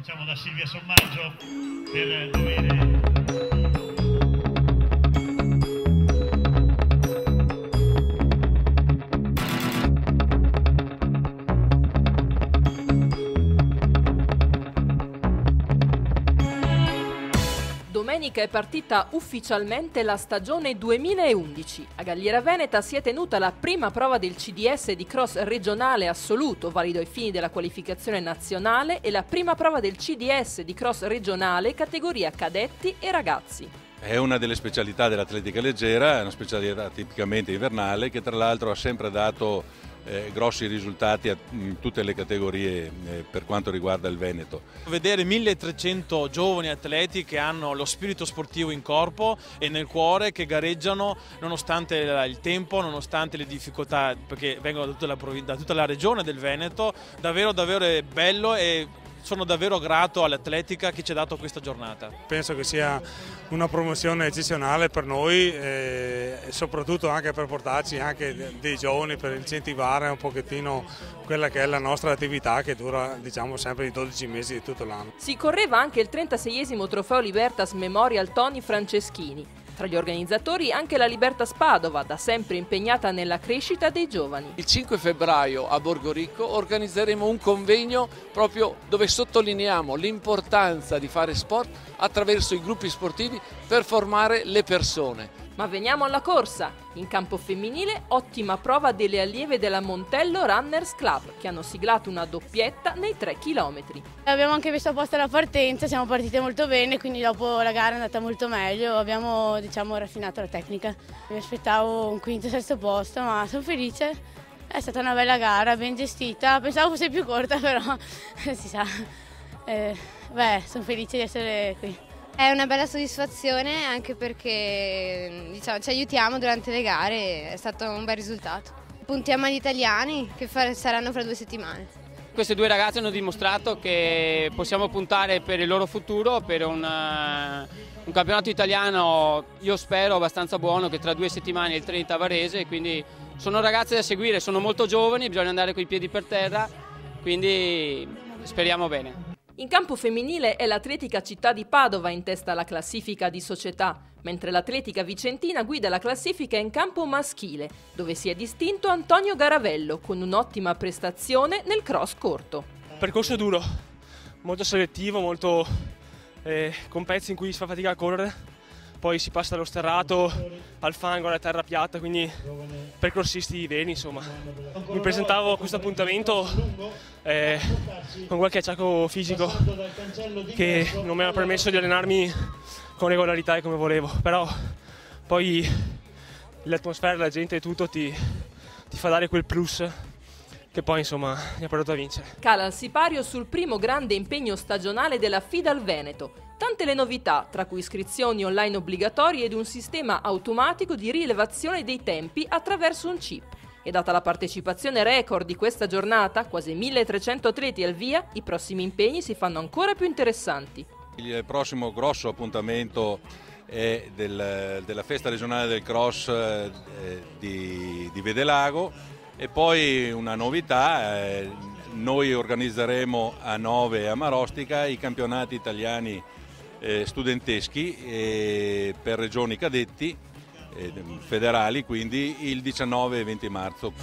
Cominciamo da Silvia Sommaggio per dovere. Domenica è partita ufficialmente la stagione 2011. A Galliera Veneta si è tenuta la prima prova del CDS di cross regionale assoluto, valido ai fini della qualificazione nazionale, e la prima prova del CDS di cross regionale categoria cadetti e ragazzi. È una delle specialità dell'atletica leggera, è una specialità tipicamente invernale che tra l'altro ha sempre dato grossi risultati in tutte le categorie per quanto riguarda il Veneto. Vedere 1300 giovani atleti che hanno lo spirito sportivo in corpo e nel cuore, che gareggiano nonostante il tempo, nonostante le difficoltà, perché vengono da tutta la regione del Veneto, davvero è bello e sono davvero grato all'atletica che ci ha dato questa giornata. Penso che sia una promozione eccezionale per noi e soprattutto anche per portarci anche dei giovani, per incentivare un pochettino quella che è la nostra attività che dura, diciamo, sempre i 12 mesi di tutto l'anno. Si correva anche il 36esimo trofeo Libertas Memorial Toni Franceschini. Tra gli organizzatori anche la Libertas Padova, da sempre impegnata nella crescita dei giovani. Il 5 febbraio a Borgorico organizzeremo un convegno proprio dove sottolineiamo l'importanza di fare sport attraverso i gruppi sportivi per formare le persone. Ma veniamo alla corsa. In campo femminile, ottima prova delle allieve della Montello Runners Club, che hanno siglato una doppietta nei 3 chilometri. Abbiamo anche messo a posto la partenza, siamo partite molto bene, quindi dopo la gara è andata molto meglio, abbiamo raffinato la tecnica. Mi aspettavo un quinto, sesto posto, ma sono felice. È stata una bella gara, ben gestita, pensavo fosse più corta, però si sa. Sono felice di essere qui. È una bella soddisfazione anche perché, diciamo, ci aiutiamo durante le gare, è stato un bel risultato. Puntiamo agli italiani che saranno fra 2 settimane. Queste due ragazze hanno dimostrato che possiamo puntare per il loro futuro, per un campionato italiano, io spero abbastanza buono, che tra 2 settimane il 30 a Varese, quindi sono ragazze da seguire, sono molto giovani, bisogna andare coi piedi per terra, quindi speriamo bene. In campo femminile è l'Atletica Città di Padova in testa alla classifica di società, mentre l'Atletica Vicentina guida la classifica in campo maschile, dove si è distinto Antonio Garavello con un'ottima prestazione nel cross corto. Percorso duro, molto selettivo, molto con pezzi in cui si fa fatica a correre, poi si passa dallo sterrato al fango, alla terra piatta, quindi percorsisti veri, insomma. Mi presentavo a questo appuntamento con qualche acciacco fisico che non mi ha permesso di allenarmi con regolarità e come volevo, però poi l'atmosfera, la gente e tutto ti fa dare quel plus che poi insomma mi ha portato a vincere. Cala il sipario sul primo grande impegno stagionale della FIDAL Veneto. Tante le novità, tra cui iscrizioni online obbligatorie ed un sistema automatico di rilevazione dei tempi attraverso un chip. E data la partecipazione record di questa giornata, quasi 1300 atleti al via, i prossimi impegni si fanno ancora più interessanti. Il prossimo grosso appuntamento è della festa regionale del cross di Vedelago e poi una novità, noi organizzeremo a Nove e a Marostica i campionati italiani studenteschi per regioni cadetti federali, quindi il 19 e 20 marzo.